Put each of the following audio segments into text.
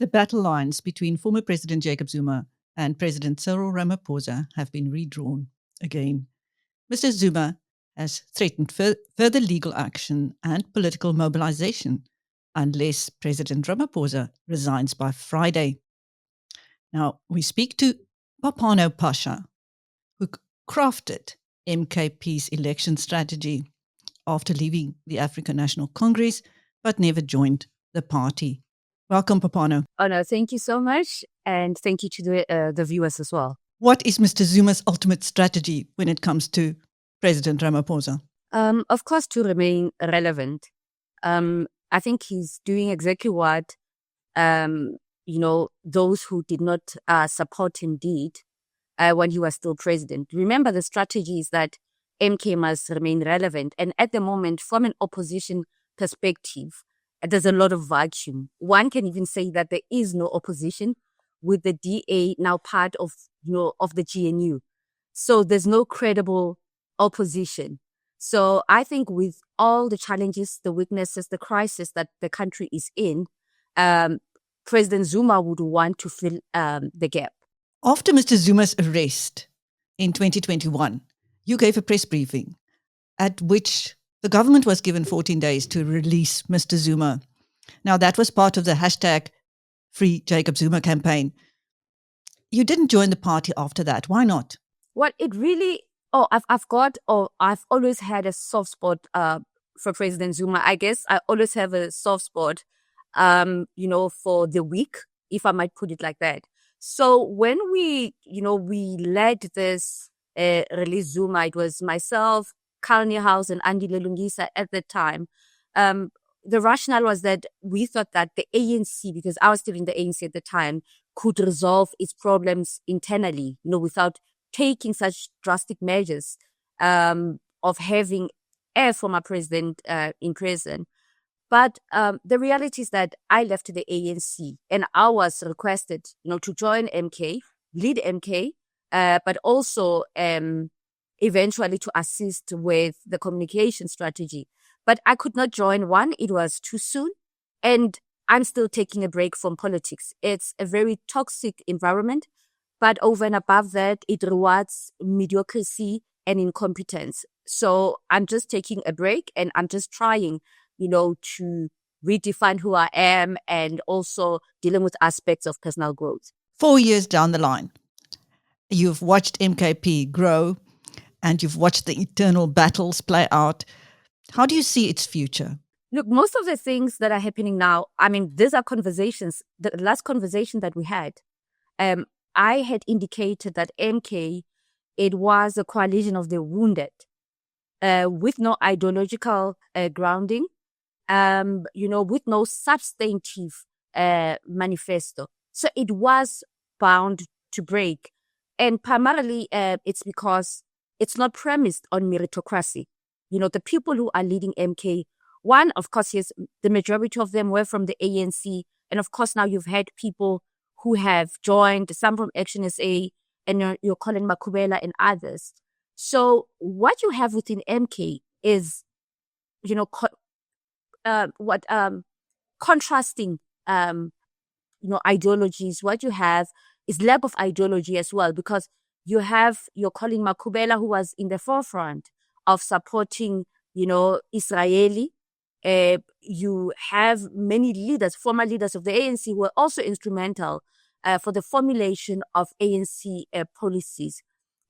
The battle lines between former President Jacob Zuma and President Cyril Ramaphosa have been redrawn again. Mr. Zuma has threatened further legal action and political mobilization unless President Ramaphosa resigns by Friday. Now, we speak to Phapano Phasha, who crafted MKP's election strategy after leaving the African National Congress, but never joined the party. Welcome, Phapano. Oh, no, thank you so much. And thank you to the viewers as well. What is Mr. Zuma's ultimate strategy when it comes to President Ramaphosa? Of course, to remain relevant. I think he's doing exactly what, those who did not support him did when he was still president. Remember, the strategy is that MK must remain relevant. And at the moment, from an opposition perspective, there's a lot of vacuum. One can even say that there is no opposition with the DA now part of the GNU. So there's no credible opposition. So I think with all the challenges, the weaknesses, the crisis that the country is in, President Zuma would want to fill the gap. After Mr. Zuma's arrest in 2021, you gave a press briefing at which the government was given 14 days to release Mr. Zuma. Now, that was part of the hashtag Free Jacob Zuma campaign. You didn't join the party after that. Why not? Well, it really... I've always had a soft spot for President Zuma. I guess I always have a soft spot, for the weak, if I might put it like that. So when we led this release Zuma, it was myself, Carl House and Andy Lelungisa at the time. The rationale was that we thought that the ANC, because I was still in the ANC at the time, could resolve its problems internally, without taking such drastic measures of having a former president in prison. But the reality is that I left the ANC and I was requested, to join MK, lead MK, but also eventually to assist with the communication strategy. But I could not join. One, it was too soon, and I'm still taking a break from politics. It's a very toxic environment, but over and above that, it rewards mediocrity and incompetence. So I'm just taking a break and I'm just trying, to redefine who I am and also dealing with aspects of personal growth. 4 years down the line, you've watched MKP grow and you've watched the internal battles play out. How do you see its future? Look, most of the things that are happening now, these are conversations. The last conversation that we had, I had indicated that MK, it was a coalition of the wounded, with no ideological grounding, with no substantive manifesto. So it was bound to break. And primarily, it's because it's not premised on meritocracy. The people who are leading MK, one, of course, yes, the majority of them were from the ANC. And of course, now you've had people who have joined, some from Action SA, and you're Colin Makubela and others. So what you have within MK is, contrasting, ideologies. What you have is lack of ideology as well, because you have your Colin Makubela, who was in the forefront of supporting, Israeli. You have many leaders, former leaders of the ANC, who were also instrumental for the formulation of ANC policies.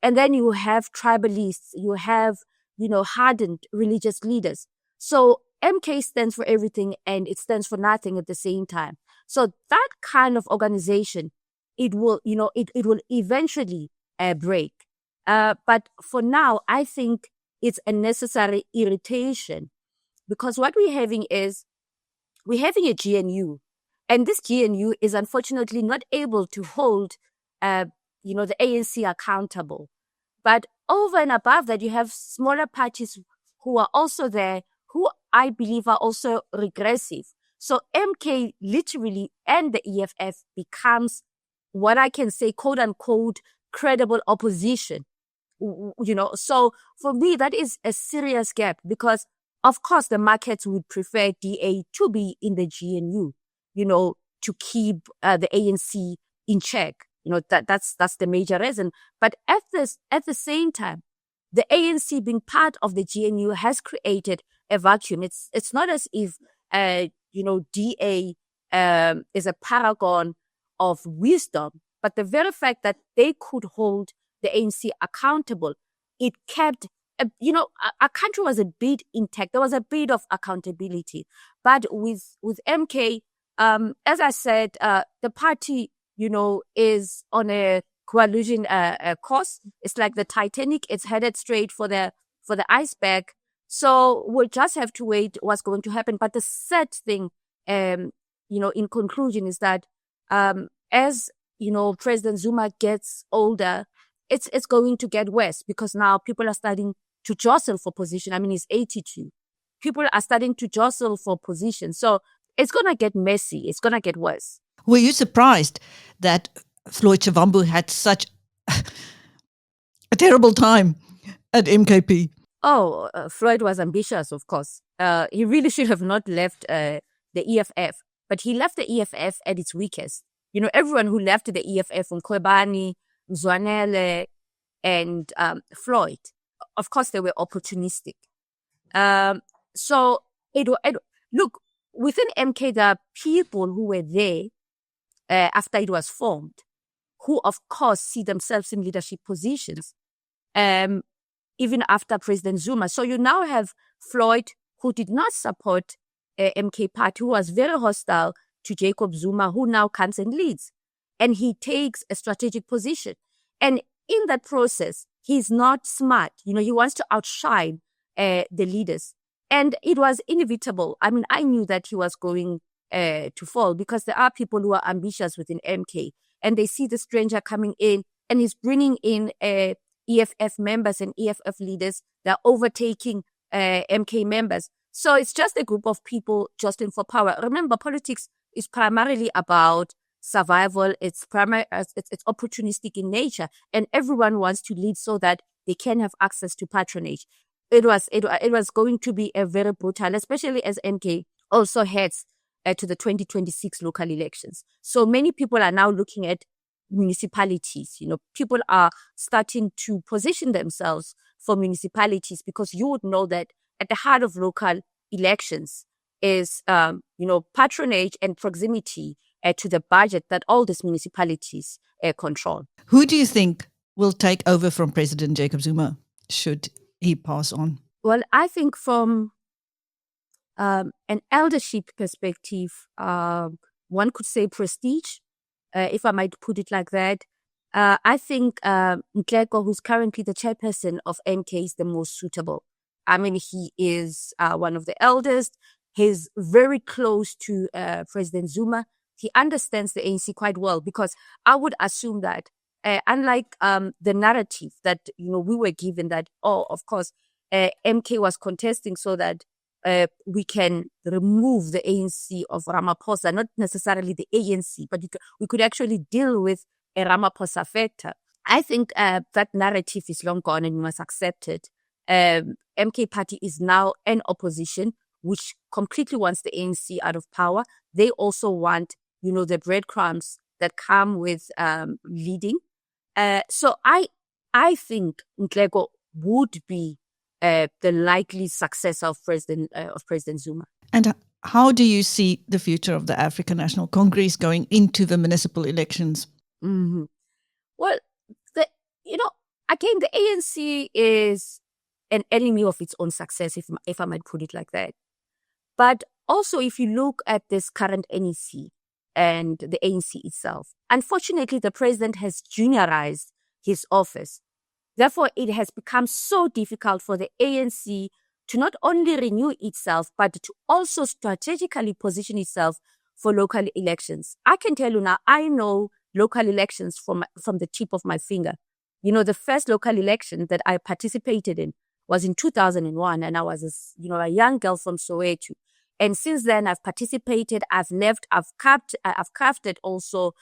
And then you have tribalists, you have, hardened religious leaders. So MK stands for everything and it stands for nothing at the same time. So that kind of organization, it will eventually break. But for now, I think it's a necessary irritation, because what we're having is we're having a GNU, and this GNU is unfortunately not able to hold, the ANC accountable. But over and above that, you have smaller parties who are also there, who I believe are also regressive. So MK literally and the EFF becomes what I can say, quote unquote, credible opposition. So for me, that is a serious gap, because of course the markets would prefer DA to be in the GNU. to keep the ANC in check. That's the major reason. But at the same time, the ANC being part of the GNU has created a vacuum. It's not as if DA is a paragon of wisdom, but the very fact that they could hold the ANC accountable, it kept our country was a bit intact. There was a bit of accountability, but with MK, as I said, the party is on a coalition course. It's like the Titanic. It's headed straight for the iceberg. So we'll just have to wait what's going to happen. But the sad thing, in conclusion, is that as President Zuma gets older, it's going to get worse, because now people are starting to jostle for position. I mean, he's 82. People are starting to jostle for position. So it's going to get messy. It's going to get worse. Were you surprised that Floyd Shivambu had such a terrible time at MKP? Oh, Floyd was ambitious, of course. He really should have not left the EFF, but he left the EFF at its weakest. Everyone who left the EFF, from Mkhwanazi, Mzwanele, and Floyd, of course, they were opportunistic. So look, within MK, there are people who were there after it was formed, who, of course, see themselves in leadership positions, even after President Zuma. So you now have Floyd, who did not support MK party, who was very hostile to Jacob Zuma, who now comes and leads. And he takes a strategic position. And in that process, he's not smart. He wants to outshine the leaders. And it was inevitable. I mean, I knew that he was going to fall, because there are people who are ambitious within MK, and they see the stranger coming in, and he's bringing in EFF members and EFF leaders that are overtaking MK members. So it's just a group of people jostling for power. Remember, politics is primarily about survival. It's opportunistic in nature, and everyone wants to lead so that they can have access to patronage. It was going to be a very brutal, especially as MK also heads to the 2026 local elections. So many people are now looking at municipalities. People are starting to position themselves for municipalities, because you would know that at the heart of local elections is, patronage and proximity to the budget that all these municipalities control. Who do you think will take over from President Jacob Zuma, should he pass on? Well, I think from an eldership perspective, one could say prestige, if I might put it like that. I think Mkhwanazi, who's currently the chairperson of MK, is the most suitable. I mean, he is one of the eldest. He's very close to President Zuma. He understands the ANC quite well, because I would assume that, unlike the narrative that we were given, that, of course, MK was contesting so that we can remove the ANC of Ramaphosa, not necessarily the ANC, but we could actually deal with a Ramaphosa factor. I think that narrative is long gone, and we must accept it. MK party is now an opposition which completely wants the ANC out of power. They also want, the breadcrumbs that come with leading. So I think Mkhwanazi would be the likely successor of President Zuma. And how do you see the future of the African National Congress going into the municipal elections? Mm-hmm. Well, again, the ANC is an enemy of its own success, if I might put it like that. But also, if you look at this current NEC and the ANC itself, unfortunately, the president has juniorized his office. Therefore, it has become so difficult for the ANC to not only renew itself, but to also strategically position itself for local elections. I can tell you now, I know local elections from the tip of my finger. The first local election that I participated in was in 2001, and I was a young girl from Soweto. And since then, I've participated, I've crafted also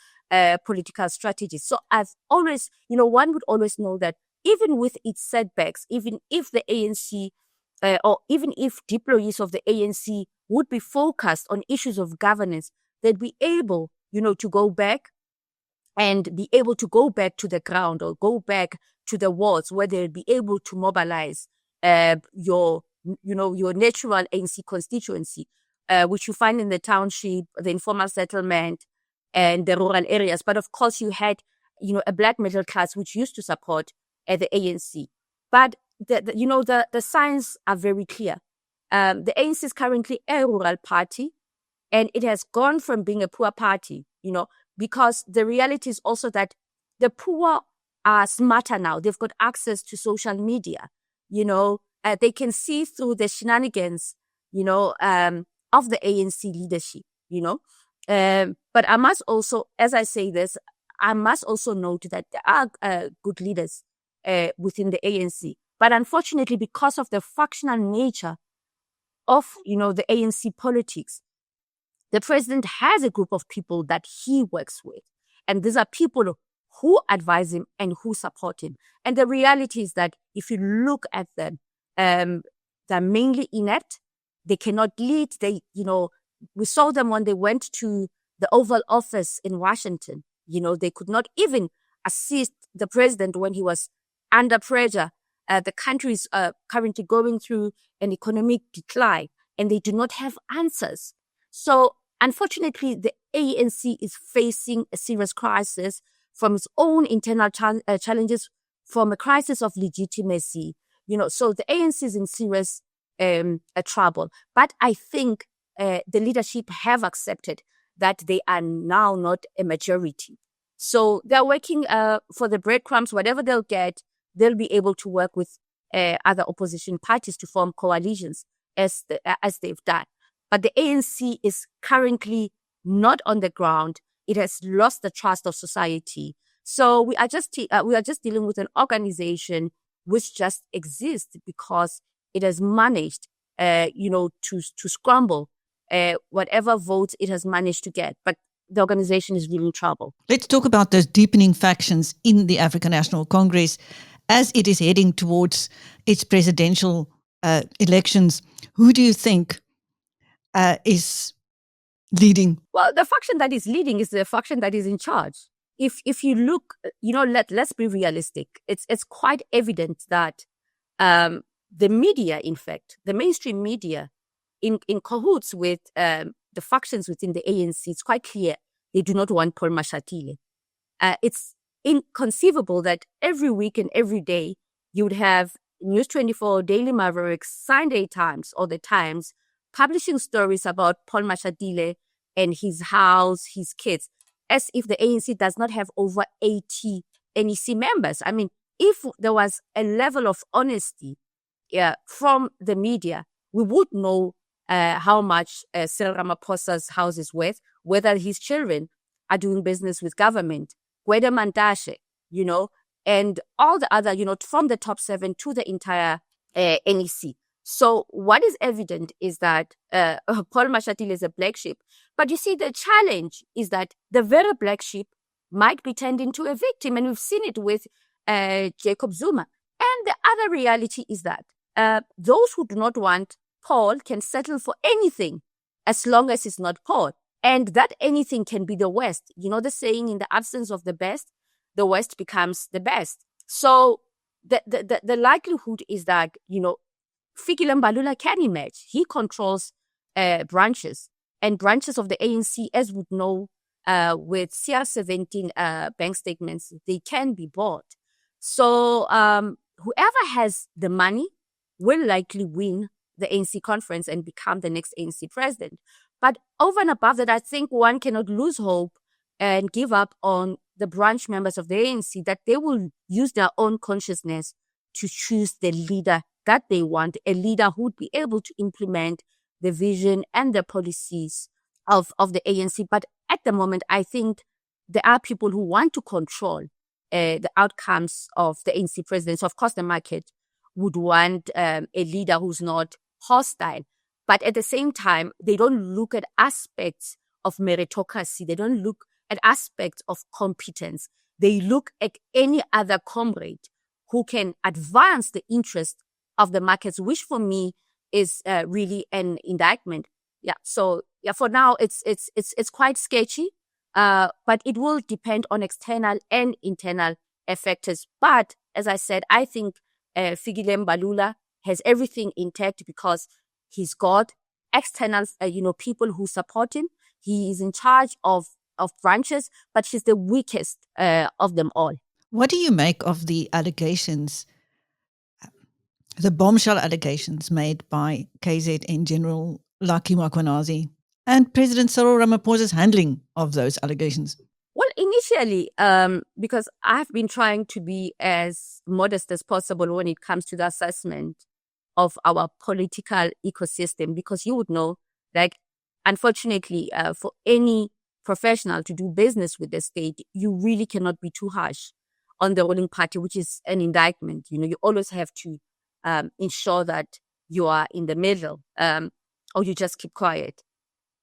political strategies. So I've always, one would always know that even with its setbacks, even if the ANC or even if deployees of the ANC would be focused on issues of governance, they'd be able, to go back and be able to go back to the ground or go back to the wards where they'll be able to mobilize your natural ANC constituency, which you find in the township, the informal settlement, and the rural areas. But of course, you had, a black middle class which used to support the ANC. But the signs are very clear. The ANC is currently a rural party, and it has gone from being a poor party, because the reality is also that the poor are smarter now. They've got access to social media, they can see through the shenanigans, of the ANC leadership, But I must also, as I say this, I must also note that there are good leaders within the ANC. But unfortunately, because of the factional nature of, the ANC politics, the president has a group of people that he works with. And these are people who advise him and who support him. And the reality is that if you look at them, they're mainly inept. They cannot lead. We saw them when they went to the Oval Office in Washington. They could not even assist the president when he was under pressure. The country is currently going through an economic decline, and they do not have answers. So, unfortunately, the ANC is facing a serious crisis from its own internal challenges, from a crisis of legitimacy. So the ANC is in serious trouble. But I think the leadership have accepted that they are now not a majority. So they're working for the breadcrumbs. Whatever they'll get, they'll be able to work with other opposition parties to form coalitions as they've done. But the ANC is currently not on the ground. It has lost the trust of society. So we are just dealing with an organization which just exists because it has managed, to scramble whatever votes it has managed to get. But the organization is really in trouble. Let's talk about those deepening factions in the African National Congress as it is heading towards its presidential elections. Who do you think is leading? Well, the faction that is leading is the faction that is in charge. If you look, let's be realistic. It's quite evident that the media, in fact, the mainstream media, in cahoots with the factions within the ANC, it's quite clear they do not want Paul Mashatile. It's inconceivable that every week and every day you would have News 24, Daily Maverick, Sunday Times, or the Times publishing stories about Paul Mashatile and his house, his kids, as if the ANC does not have over 80 NEC members. I mean, if there was a level of honesty from the media, we would know how much Cyril Ramaphosa's house is worth, whether his children are doing business with government, Gwede Mantashe, and all the other, from the top 7 to the entire NEC. So what is evident is that Paul Mashatile is a black sheep. But you see, the challenge is that the very black sheep might be turned into a victim. And we've seen it with Jacob Zuma. And the other reality is that those who do not want Paul can settle for anything as long as it's not Paul. And that anything can be the West. The saying, in the absence of the best, the West becomes the best. So the likelihood is that, Fikile Mbalula can emerge. He controls branches. And branches of the ANC, as we know, with CR17 bank statements, they can be bought. So whoever has the money will likely win the ANC conference and become the next ANC president. But over and above that, I think one cannot lose hope and give up on the branch members of the ANC, that they will use their own consciousness to choose the leader that they want, a leader who would be able to implement the vision and the policies of the ANC. But at the moment, I think there are people who want to control the outcomes of the ANC presidency. Of course, the market would want a leader who's not hostile. But at the same time, they don't look at aspects of meritocracy. They don't look at aspects of competence. They look at any other comrade who can advance the interest of the markets, which for me is really an indictment. So for now, it's quite sketchy, but it will depend on external and internal factors. But as I said, I think Fikile Mbalula has everything intact because he's got external, people who support him. He is in charge of branches, but he's the weakest of them all. What do you make of the allegations, the bombshell allegations made by KZN General Lucky Mkhwanazi and President Cyril Ramaphosa's handling of those allegations? Well, initially, because I've been trying to be as modest as possible when it comes to the assessment of our political ecosystem, because you would know, like, unfortunately, for any professional to do business with the state, you really cannot be too harsh on the ruling party, which is an indictment. You always have to ensure that you are in the middle, or you just keep quiet.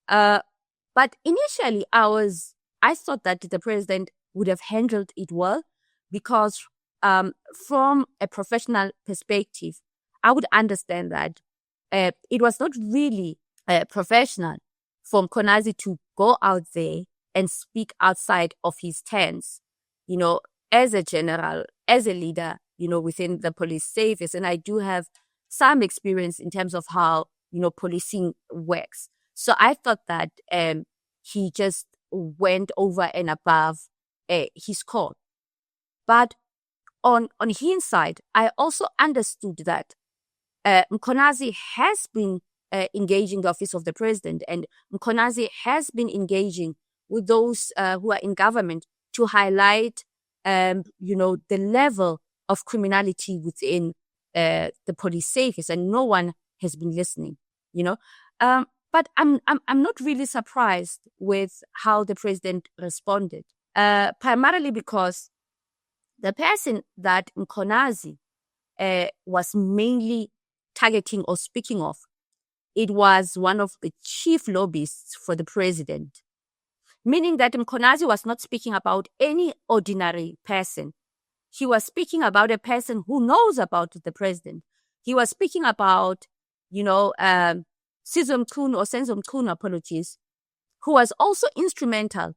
But initially, I thought that the president would have handled it well, because from a professional perspective, I would understand that it was not really professional for Mkhwanazi to go out there and speak outside of his terms, as a general, as a leader, within the police service. And I do have some experience in terms of how, policing works. So I thought that he just went over and above his call. But on hindsight, I also understood that Mkhwanazi has been engaging the office of the president, and Mkhwanazi has been engaging with those who are in government to highlight, the level of criminality within the police service, and no one has been listening. But I'm not really surprised with how the president responded, primarily because the person that Mkhwanazi was mainly targeting or speaking of, it was one of the chief lobbyists for the president, meaning that Mkhwanazi was not speaking about any ordinary person. He was speaking about a person who knows about the president. He was speaking about, Senzo Mkhunu, apologies, who was also instrumental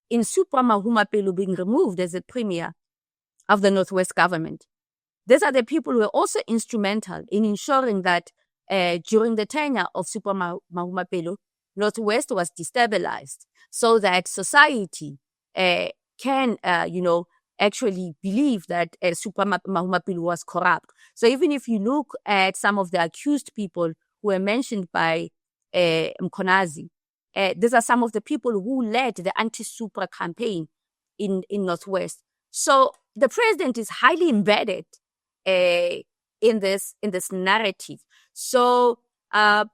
in Supra Mahumapelo being removed as the premier of the Northwest government. These are the people who were also instrumental in ensuring that during the tenure of Supra Mahumapelo, Northwest was destabilized so that society can, actually believe that Supra Mahumapelo was corrupt. So even if you look at some of the accused people who were mentioned by Mkhwanazi, these are some of the people who led the anti-Supra campaign in Northwest. So the president is highly embedded in this narrative. So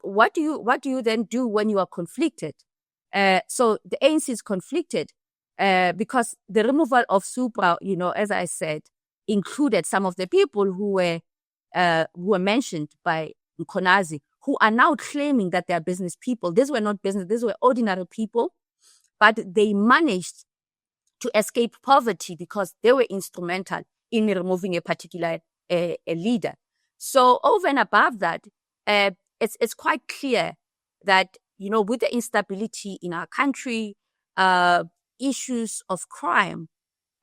what do you then do when you are conflicted? So the ANC is conflicted because the removal of Supra, as I said, included some of the people who were mentioned by Mkhwanazi, who are now claiming that they are business people. These were not business; these were ordinary people, but they managed to escape poverty because they were instrumental in removing a particular a leader. So over and above that, it's quite clear that, with the instability in our country, issues of crime,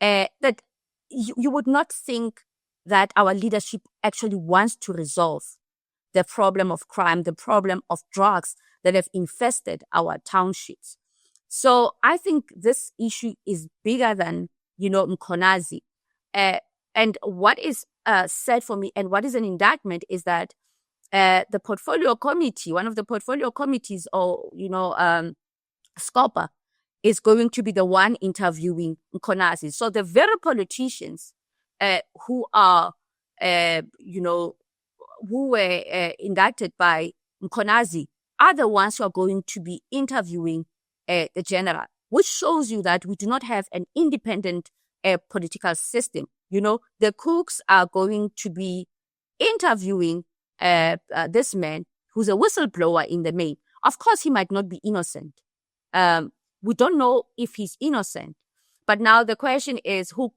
that you would not think that our leadership actually wants to resolve the problem of crime, the problem of drugs that have infested our townships. So I think this issue is bigger than, Mkhwanazi. And what is said for me, and what is an indictment, is that the portfolio committee, one of the portfolio committees, or, SCOPA, is going to be the one interviewing Mkhwanazi. So the very politicians who are, who were indicted by Mkhwanazi are the ones who are going to be interviewing the general, which shows you that we do not have an independent political system. The crooks are going to be interviewing this man who's a whistleblower in the main. Of course, he might not be innocent. We don't know if he's innocent. But now the question is who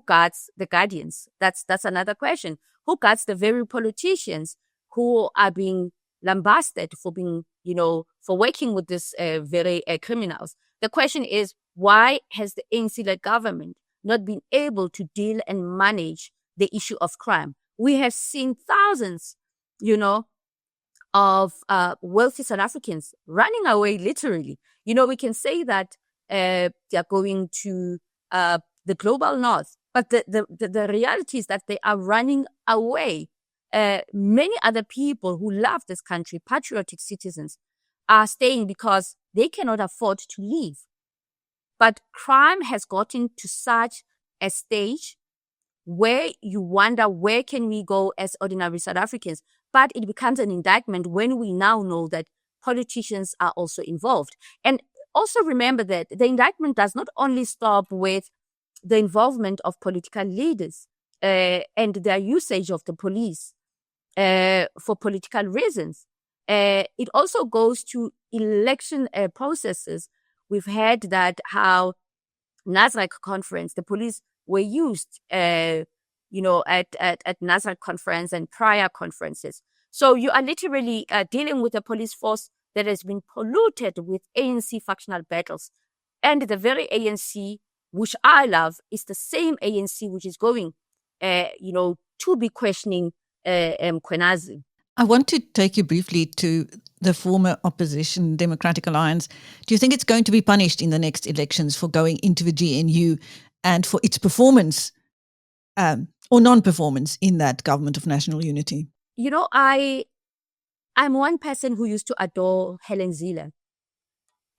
guards the guardians? That's another question. Who guards the very politicians who are being lambasted for being, for working with these very criminals. The question is, why has the ANC-led government not been able to deal and manage the issue of crime? We have seen thousands, of wealthy South Africans running away, literally. We can say that they are going to the global north, but the reality is that they are running away. Many other people who love this country, patriotic citizens, are staying because they cannot afford to leave. But crime has gotten to such a stage where you wonder, where can we go as ordinary South Africans? But it becomes an indictment when we now know that politicians are also involved. And also remember that the indictment does not only stop with the involvement of political leaders and their usage of the police for political reasons. It also goes to election processes. We've heard that how Nasrec conference, the police were used, at Nasrec conference and prior conferences. So you are literally dealing with a police force that has been polluted with ANC factional battles. And the very ANC, which I love, is the same ANC which is going, to be questioning Mkhwanazi. I want to take you briefly to the former opposition Democratic Alliance. Do you think it's going to be punished in the next elections for going into the GNU and for its performance or non-performance in that government of national unity? I'm one person who used to adore Helen Zille.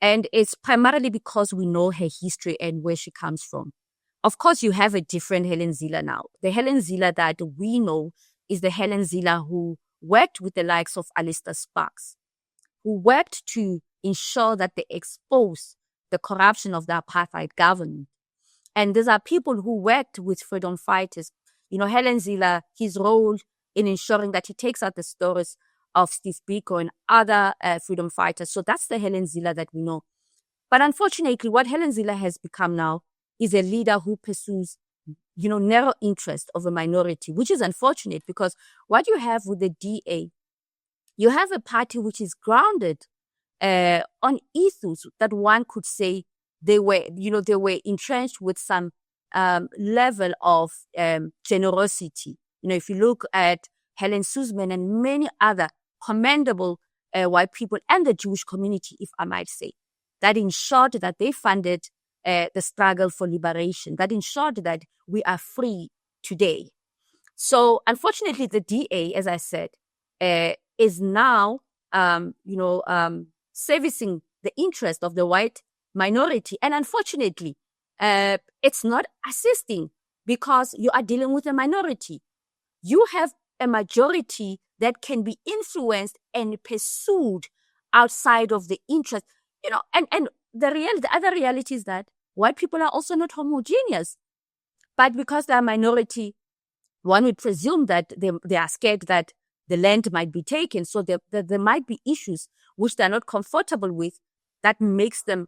And it's primarily because we know her history and where she comes from. Of course, you have a different Helen Zille now. The Helen Zille that we know is the Helen Zille who worked with the likes of Alistair Sparks, who worked to ensure that they expose the corruption of the apartheid government. And these are people who worked with freedom fighters. Helen Zille, his role in ensuring that he takes out the stories of Steve Biko and other freedom fighters. So that's the Helen Zille that we know. But unfortunately, what Helen Zille has become now is a leader who pursues, narrow interest of a minority, which is unfortunate because what you have with the DA, you have a party which is grounded on ethos that one could say they were entrenched with some level of generosity. If you look at Helen Suzman and many other commendable white people and the Jewish community, if I might say, that ensured that they funded the struggle for liberation, that ensured that we are free today. So unfortunately, the DA, as I said, is now, servicing the interest of the white minority. And unfortunately, it's not assisting because you are dealing with a minority. You have a majority that can be influenced and pursued outside of the interest, and the other reality is that white people are also not homogeneous. But because they are a minority, one would presume that they are scared that the land might be taken. So there might be issues which they're not comfortable with that makes them,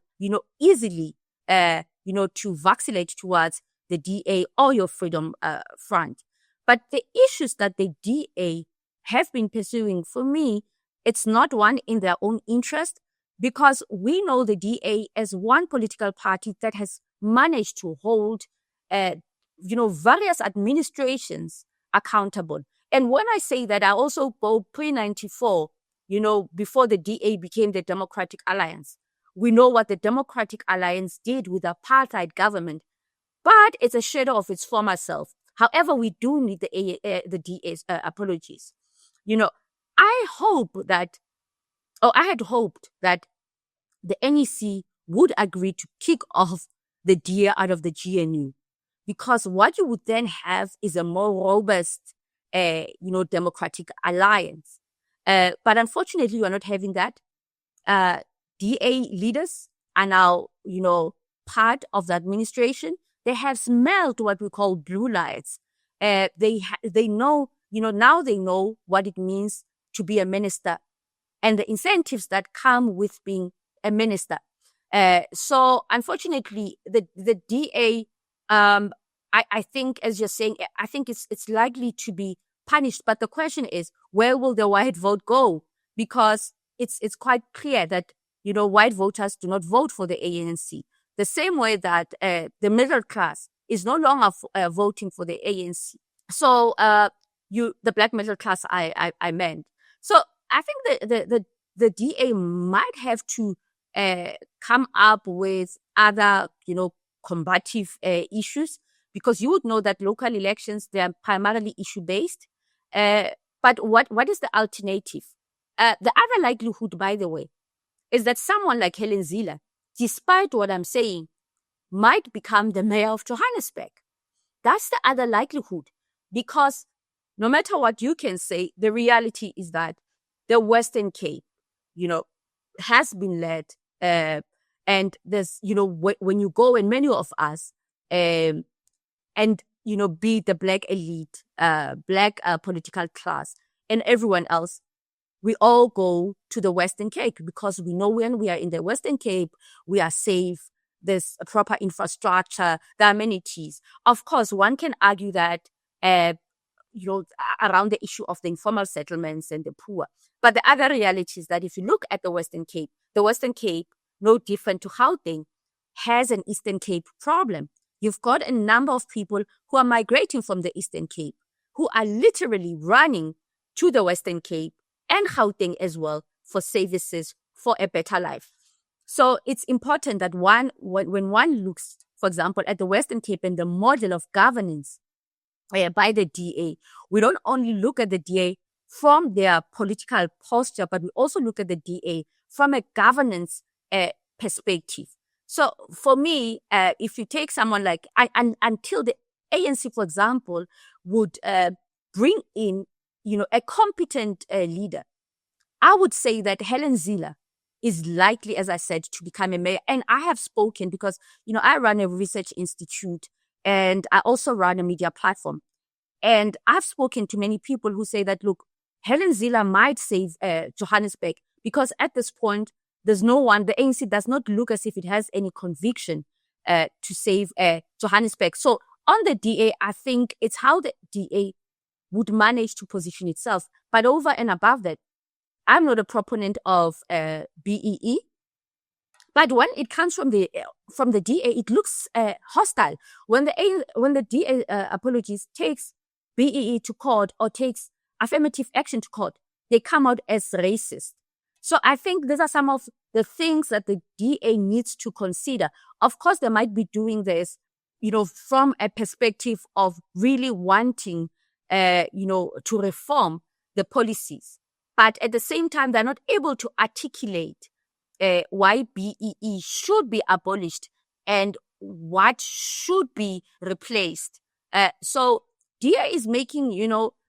easily, to vacillate towards the DA or your freedom front. But the issues that the DA have been pursuing, for me, it's not one in their own interest, because we know the DA as one political party that has managed to hold, various administrations accountable. And when I say that, I also go pre-94, before the DA became the Democratic Alliance. We know what the Democratic Alliance did with the apartheid government, but it's a shadow of its former self. However, we do need the DA's apologies. I had hoped that the NEC would agree to kick off the DA out of the GNU, because what you would then have is a more robust, Democratic Alliance. But unfortunately, you are not having that. DA leaders are now, part of the administration. They have smelled what we call blue lights. They know, now they know what it means to be a minister and the incentives that come with being a minister. So unfortunately, the DA, I think, as you're saying, I think it's likely to be punished. But the question is, where will the white vote go? because it's quite clear that, white voters do not vote for the ANC. The same way that the middle class is no longer voting for the ANC. So the black middle class I meant. So I think the DA might have to come up with other, combative issues, because you would know that local elections, they are primarily issue-based. But what is the alternative? The other likelihood, by the way, is that someone like Helen Zille, despite what I'm saying, might become the mayor of Johannesburg. That's the other likelihood, because no matter what you can say, the reality is that the Western Cape, has been led, and there's, when you go, and many of us, and, be the black elite, black political class, and everyone else, we all go to the Western Cape because we know when we are in the Western Cape, we are safe. There's a proper infrastructure, the amenities. Of course, one can argue that, around the issue of the informal settlements and the poor. But the other reality is that if you look at the Western Cape, no different to Gauteng, has an Eastern Cape problem. You've got a number of people who are migrating from the Eastern Cape, who are literally running to the Western Cape and Gauteng as well for services, for a better life. So it's important that when one looks, for example, at the Western Cape and the model of governance by the DA, we don't only look at the DA from their political posture, but we also look at the DA from a governance perspective. So for me, if you take someone like, until the ANC, for example, would bring in, a competent leader, I would say that Helen Zille is likely, as I said, to become a mayor. And I have spoken because, I run a research institute and I also run a media platform. And I've spoken to many people who say that, look, Helen Zille might save Johannesburg, because at this point, there's no one, the ANC does not look as if it has any conviction to save Johannesburg. So on the DA, I think it's how the DA would manage to position itself. But over and above that, I'm not a proponent of BEE. But when it comes from the DA, it looks hostile. When the DA takes BEE to court or takes affirmative action to court, they come out as racist. So I think these are some of the things that the DA needs to consider. Of course, they might be doing this, from a perspective of really wanting, to reform the policies. But at the same time, they're not able to articulate why BEE should be abolished and what should be replaced. So DA is making,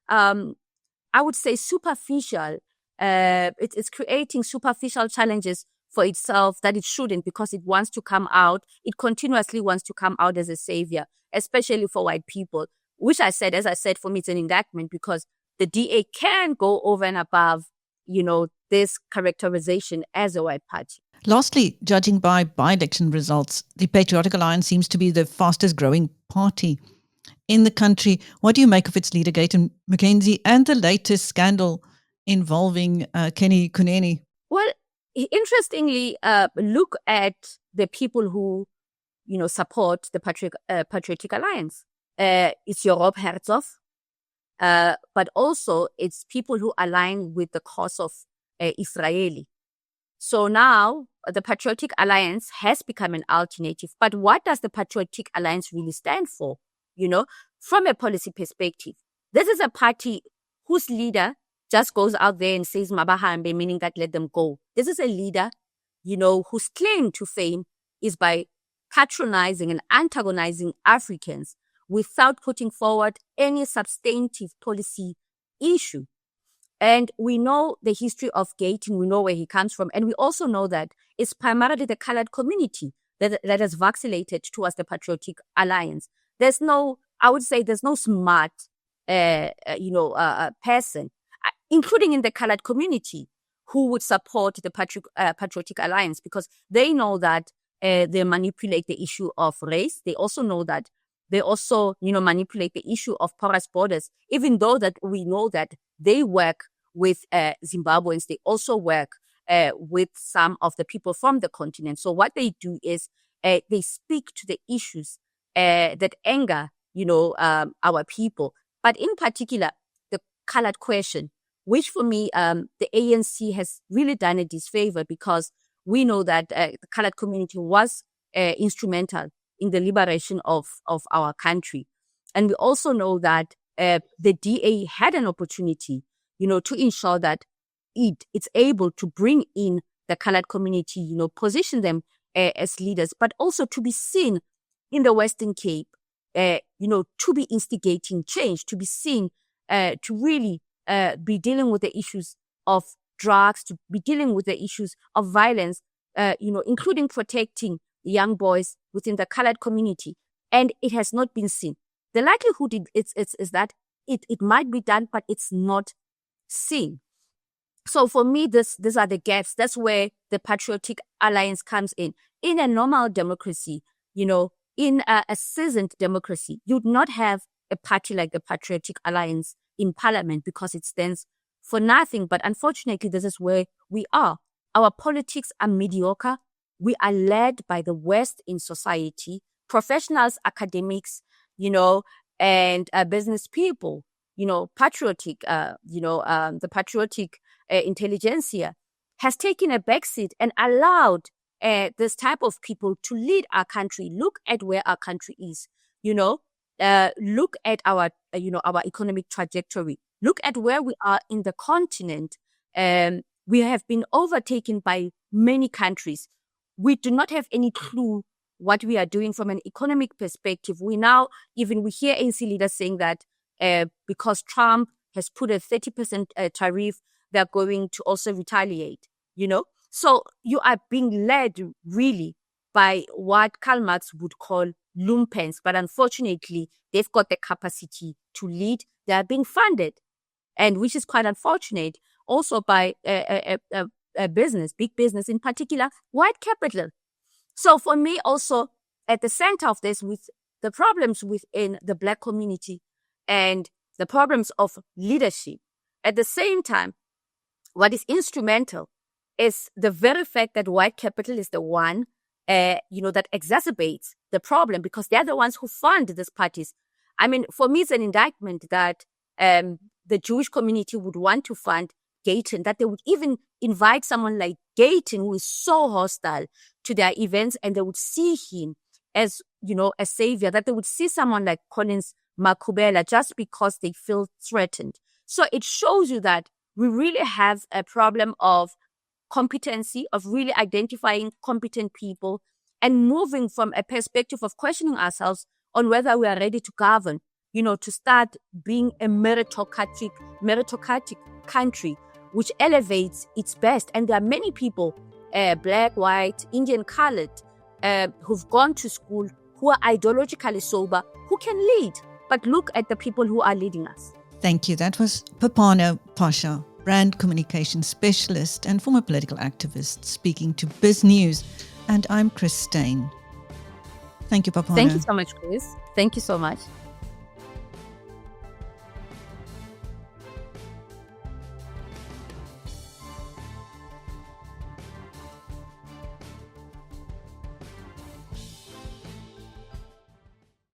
I would say superficial. It's creating superficial challenges for itself that it shouldn't, because it wants to come out. It continuously wants to come out as a savior, especially for white people, which as I said, for me, it's an indictment, because the DA can go over and above, this characterization as a white party. Lastly, judging by by-election results, the Patriotic Alliance seems to be the fastest growing party in the country. What do you make of its leader, Gayton, McKenzie, and the latest scandal involving Kenny Kuneni? Well, interestingly, look at the people who, support the Patriotic Alliance. It's your Rob Herzog, but also it's people who align with the cause of Israeli. So now the Patriotic Alliance has become an alternative. But what does the Patriotic Alliance really stand for? From a policy perspective, this is a party whose leader just goes out there and says Mabahambe, meaning that let them go. This is a leader, whose claim to fame is by patronizing and antagonizing Africans without putting forward any substantive policy issue. And we know the history of Gayton, we know where he comes from, and we also know that it's primarily the colored community that has vacillated towards the Patriotic Alliance. There's no smart, person, including in the colored community, who would support the Patriotic Alliance, because they know that they manipulate the issue of race. They also know that they also, manipulate the issue of porous borders, even though that we know that they work with Zimbabweans. They also work with some of the people from the continent. So what they do is they speak to the issues that anger, our people. But in particular, the colored question, which for me, the ANC has really done a disfavor, because we know that the colored community was instrumental in the liberation of our country. And we also know that the DA had an opportunity, to ensure that it's able to bring in the colored community, position them as leaders, but also to be seen in the Western Cape, to be instigating change, to be seen to really be dealing with the issues of drugs, to be dealing with the issues of violence, including protecting young boys within the colored community. And it has not been seen. The likelihood is that it might be done, but it's not seen. So for me, these are the gaps. That's where the Patriotic Alliance comes in. In a normal democracy, in a seasoned democracy, you'd not have a party like the Patriotic Alliance in parliament, because it stands for nothing. But unfortunately, this is where we are. Our politics are mediocre. We are led by the West in society, professionals, academics, and business people, patriotic, the patriotic intelligentsia has taken a backseat and allowed this type of people to lead our country. Look at where our country is, look at our economic trajectory. Look at where we are in the continent. We have been overtaken by many countries. We do not have any clue what we are doing from an economic perspective. We hear ANC leaders saying that because Trump has put a 30% tariff, they're going to also retaliate, So you are being led really by what Karl Marx would call lumpens, but unfortunately, they've got the capacity to lead. They are being funded, and which is quite unfortunate, also by a business, big business, in particular, white capital. So for me, also at the center of this, with the problems within the Black community and the problems of leadership, at the same time, what is instrumental is the very fact that white capital is the one, that exacerbates the problem, because they're the ones who fund these parties. I mean, for me, it's an indictment that the Jewish community would want to fund Gayton, that they would even invite someone like Gayton, who is so hostile to their events, and they would see him as, a savior, that they would see someone like Collins Makubela just because they feel threatened. So it shows you that we really have a problem of competency, of really identifying competent people and moving from a perspective of questioning ourselves on whether we are ready to govern, to start being a meritocratic country which elevates its best. And there are many people, Black, white, Indian, colored, who've gone to school, who are ideologically sober, who can lead. But look at the people who are leading us. Thank you. That was Phapano Phasha, brand communication specialist and former political activist, speaking to Biz News. And I'm Chris Stein. Thank you, Phapano. Thank you so much, Chris. Thank you so much.